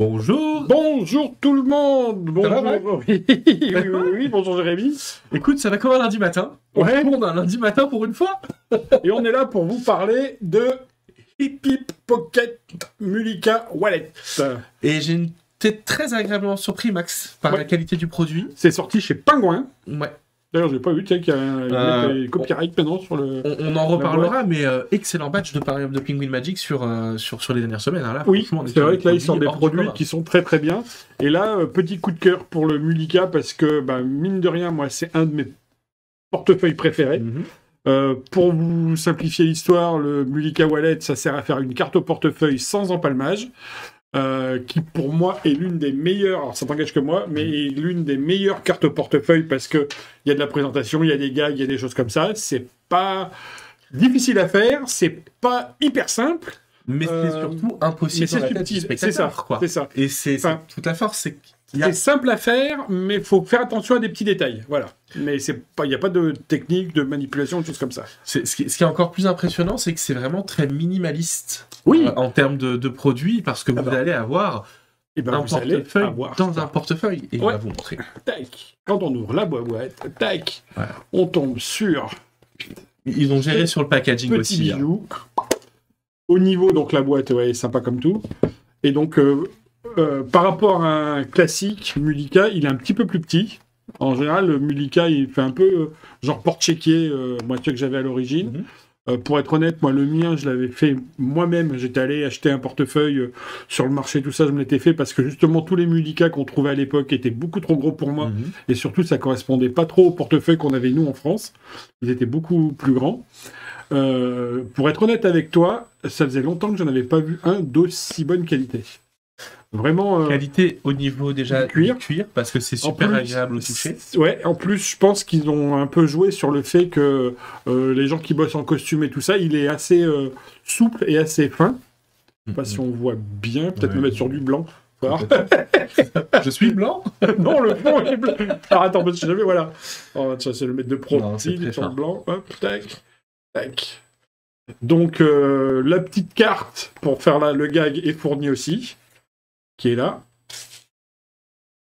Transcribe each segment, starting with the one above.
Bonjour. Bonjour tout le monde. Bonjour. Oui, bonjour Jérémy. Écoute, ça va comme un lundi matin. On tourne un lundi matin pour une fois. Et on est là pour vous parler de Hip Hip Pocket Mulika Wallet. Et j'ai été très agréablement surpris, Max, par la qualité du produit. C'est sorti chez Pingouin. Ouais. D'ailleurs, j'ai pas vu, tu sais, qu'il y a des copyrights maintenant sur le... On en reparlera, mais excellent batch de Penguin Magic sur les dernières semaines. Hein, là, oui, c'est vrai que là, ils sortent des produits qui sont très très bien. Et là, petit coup de cœur pour le Mulika, parce que, mine de rien, moi, c'est un de mes portefeuilles préférés. Pour vous simplifier l'histoire, le Mulika Wallet, ça sert à faire une carte au portefeuille sans empalmage. Qui pour moi est l'une des meilleures, alors ça t'engage que moi, mais est l'une des meilleures cartes au portefeuille parce que il y a de la présentation, il y a des gags, il y a des choses comme ça. C'est pas difficile à faire, c'est pas hyper simple, mais c'est surtout impossible. Mais c'est subtil, c'est ça, quoi. C'est ça. Et c'est toute la force, c'est c'est simple à faire, mais il faut faire attention à des petits détails. Voilà. Mais il n'y a pas de technique, de manipulation, de choses comme ça. Ce qui est encore plus impressionnant, c'est que c'est vraiment très minimaliste en termes de produits, parce que vous allez avoir un portefeuille dans un portefeuille. Et on va vous montrer. Tac. Quand on ouvre la boîte, tac, on tombe sur... Ils ont géré sur le packaging petit aussi. Bijou. Au niveau, donc la boîte, est sympa comme tout. Et donc... par rapport à un classique, Mulika, il est un petit peu plus petit. En général, le Mulika, il fait un peu genre porte-chéquier, moi, que j'avais à l'origine. Pour être honnête, moi, le mien, je l'avais fait moi-même. J'étais allé acheter un portefeuille sur le marché, tout ça, je me l'étais fait parce que justement, tous les Mulika qu'on trouvait à l'époque étaient beaucoup trop gros pour moi. Et surtout, ça correspondait pas trop au portefeuille qu'on avait, nous, en France. Ils étaient beaucoup plus grands. Pour être honnête avec toi, ça faisait longtemps que je n'avais pas vu un d'aussi bonne qualité. Vraiment qualité au niveau déjà du cuir parce que c'est super agréable au toucher. Ouais, en plus je pense qu'ils ont un peu joué sur le fait que les gens qui bossent en costume et tout ça, il est assez souple et assez fin. Je sais pas si on voit bien, peut-être me mettre sur du blanc. Je suis blanc. Non, le fond est blanc. Alors attends, parce que jamais, voilà. Oh, ça c'est le mettre de profil sur le blanc. Hop, tac, tac. Donc la petite carte pour faire le gag est fournie aussi. Qui est là.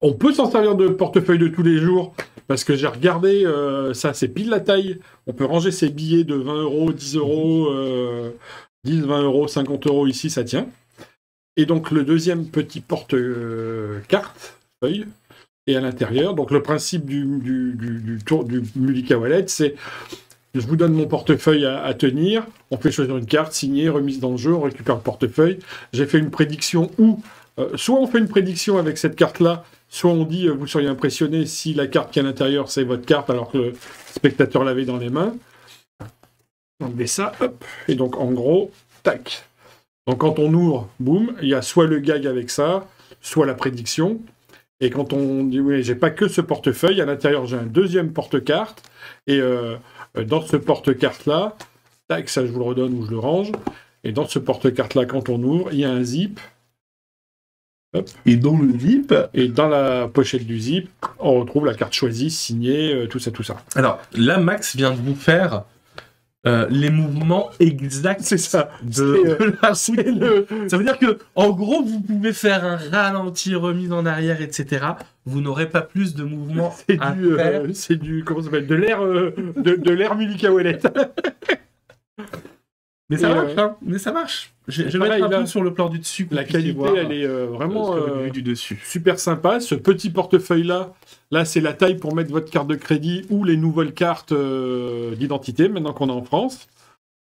On peut s'en servir de portefeuille de tous les jours, parce que j'ai regardé, ça c'est pile la taille. On peut ranger ses billets de 20 euros, 10 euros, 10, 20 euros, 50 euros ici, ça tient. Et donc le deuxième petit porte-carte, feuille, et à l'intérieur, donc le principe du Mulika Wallet, c'est je vous donne mon portefeuille à tenir, on fait choisir une carte, signée, remise dans le jeu, on récupère le portefeuille. J'ai fait une prédiction où soit on fait une prédiction avec cette carte-là, soit on dit vous seriez impressionné si la carte qui est à l'intérieur c'est votre carte alors que le spectateur l'avait dans les mains. On met ça, hop, et donc en gros, tac. Donc quand on ouvre, boum, il y a soit le gag avec ça, soit la prédiction. Et quand on dit oui, j'ai pas que ce portefeuille, à l'intérieur j'ai un deuxième porte-carte, et dans ce porte-carte-là, tac, ça je vous le redonne ou je le range, et dans ce porte-carte-là, quand on ouvre, il y a un zip. Hop. Et dans le zip, et dans la pochette du zip, on retrouve la carte choisie, signée, tout ça, tout ça. Alors là, Max vient de vous faire les mouvements exacts. C'est ça. Ça veut dire que, en gros, vous pouvez faire un ralenti, remise en arrière, etc. Vous n'aurez pas plus de mouvements à faire. C'est du comment ça s'appelle, de l'air Mulika Wallet. Mais ça marche, hein. Mais ça marche. Je vais mettre un peu sur le plan du dessus. La qualité, elle est vraiment du dessus. Super sympa. Ce petit portefeuille-là, là, c'est la taille pour mettre votre carte de crédit ou les nouvelles cartes d'identité, maintenant qu'on est en France.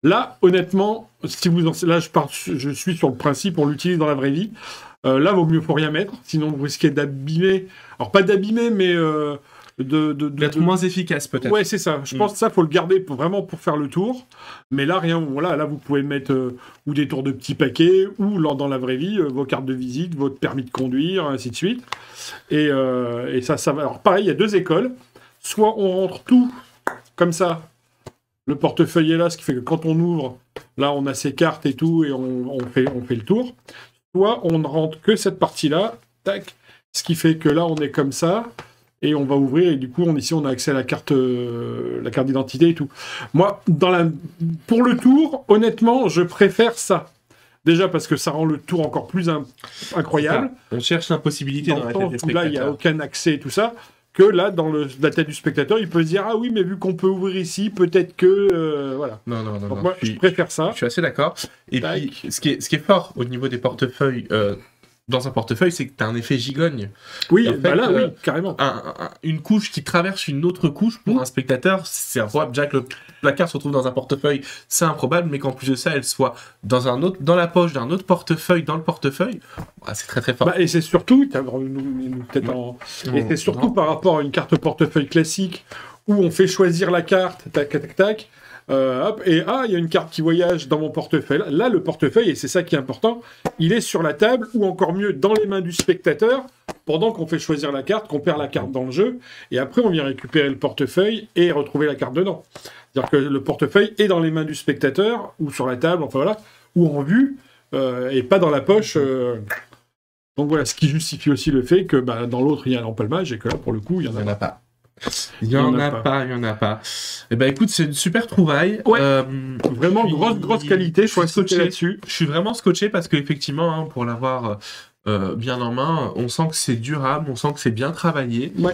Là, honnêtement, là, je suis sur le principe, on l'utilise dans la vraie vie. Là, faut rien mettre, sinon vous risquez d'abîmer. Alors, pas d'abîmer, mais... d'être moins efficace peut-être. Ouais, c'est ça. Je pense que ça, faut le garder vraiment pour faire le tour. Mais là, rien. Voilà, là, vous pouvez mettre ou des tours de petits paquets, ou dans la vraie vie, vos cartes de visite, votre permis de conduire, ainsi de suite. Et ça va. Alors, pareil, il y a deux écoles. Soit on rentre tout comme ça, le portefeuille est là, ce qui fait que quand on ouvre, là, on a ses cartes et tout, et on fait le tour. Soit on ne rentre que cette partie-là, tac, ce qui fait que là, on est comme ça. Et on va ouvrir, et du coup, ici, on a accès à la carte d'identité et tout. Moi, pour le tour, honnêtement, je préfère ça. Déjà parce que ça rend le tour encore plus incroyable. On cherche l'impossibilité dans la tête des spectateurs. Là, il n'y a aucun accès et tout ça. Que là, dans la tête du spectateur, il peut se dire « Ah oui, mais vu qu'on peut ouvrir ici, peut-être que... voilà. » Non. Donc moi, je préfère ça. Je suis assez d'accord. Et puis, ce qui est fort au niveau des portefeuilles... dans un portefeuille, c'est que tu as un effet gigogne. Oui, en fait, là, oui, carrément. Une couche qui traverse une autre couche, pour un spectateur, c'est improbable. Déjà que la carte se retrouve dans un portefeuille, c'est improbable, mais qu'en plus de ça, elle soit dans la poche d'un autre portefeuille, dans le portefeuille, c'est très très fort. Et c'est surtout, c'est surtout par rapport à une carte portefeuille classique, où on fait choisir la carte, tac, tac, tac, il y a une carte qui voyage dans mon portefeuille. Là, le portefeuille, et c'est ça qui est important, il est sur la table, ou encore mieux, dans les mains du spectateur, pendant qu'on fait choisir la carte, qu'on perd la carte dans le jeu, et après on vient récupérer le portefeuille et retrouver la carte dedans. C'est-à-dire que le portefeuille est dans les mains du spectateur, ou sur la table, enfin voilà, ou en vue, et pas dans la poche. Donc voilà, ce qui justifie aussi le fait que dans l'autre, il y a l'empalmage, et que là, pour le coup, il n'y en a pas. Il y en a pas. Eh ben écoute, c'est une super trouvaille. Ouais. Vraiment grosse qualité. Je suis scotché là-dessus. Je suis vraiment scotché parce qu'effectivement, pour l'avoir bien en main, on sent que c'est durable, on sent que c'est bien travaillé. Ouais.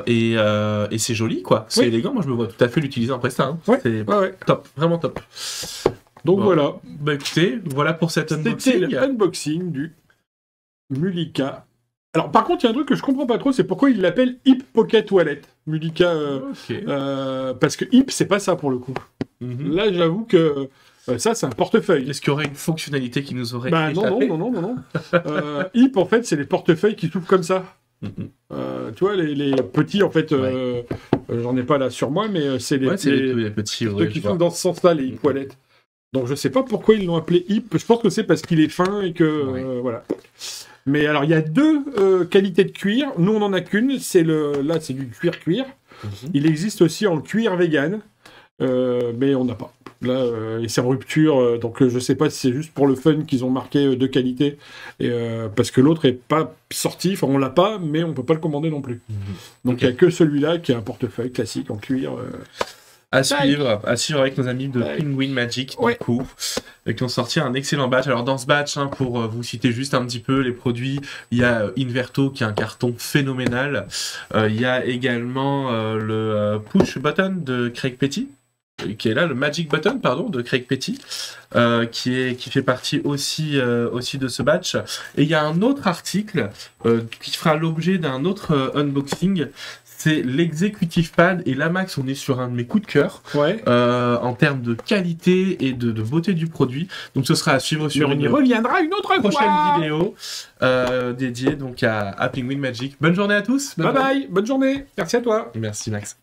Et c'est joli, quoi. C'est élégant. Moi, je me vois tout à fait l'utiliser en presta. Hein. Ouais. C'est top, vraiment top. Donc voilà. Écoutez, voilà pour cet unboxing. C'était le unboxing du Mulika. Alors, par contre, il y a un truc que je comprends pas trop, c'est pourquoi il l'appelle Hip Pocket Wallet. Mulika, parce que Hip, c'est pas ça pour le coup. Là, j'avoue que ça, c'est un portefeuille. Est-ce qu'il y aurait une fonctionnalité qui nous aurait échappé ? Non. Hip, en fait, c'est les portefeuilles qui s'ouvrent comme ça. Tu vois, les petits, en fait, j'en ai pas là sur moi, mais c'est les petits ceux qui s'ouvrent dans ce sens-là, les Hip Wallet. Donc, je sais pas pourquoi ils l'ont appelé Hip. Je pense que c'est parce qu'il est fin et que... voilà. Mais alors, il y a deux qualités de cuir. Nous, on n'en a qu'une. Là, c'est du cuir. Il existe aussi en cuir vegan, mais on n'a pas. Là, et c'est en rupture. Donc, je sais pas si c'est juste pour le fun qu'ils ont marqué de qualité. Parce que l'autre est pas sorti. Enfin, on l'a pas, mais on peut pas le commander non plus. Donc, il y a que celui-là qui est un portefeuille classique en cuir. À suivre avec nos amis de Penguin Magic, du coup, qui ont sorti un excellent batch. Alors dans ce batch, pour vous citer juste un petit peu les produits, il y a Inverto qui est un carton phénoménal. Il y a également le Push Button de Craig Petty, qui est là, le Magic Button, pardon, de Craig Petty, qui fait partie aussi de ce batch. Et il y a un autre article qui fera l'objet d'un autre unboxing. C'est l'Executive Pad, et là, Max, on est sur un de mes coups de cœur en termes de qualité et de beauté du produit. Donc, ce sera à suivre sur on y reviendra une autre prochaine vidéo dédiée donc à Penguin Magic. Bonne journée à tous. Bye bye. Bonne journée. Merci à toi. Merci, Max.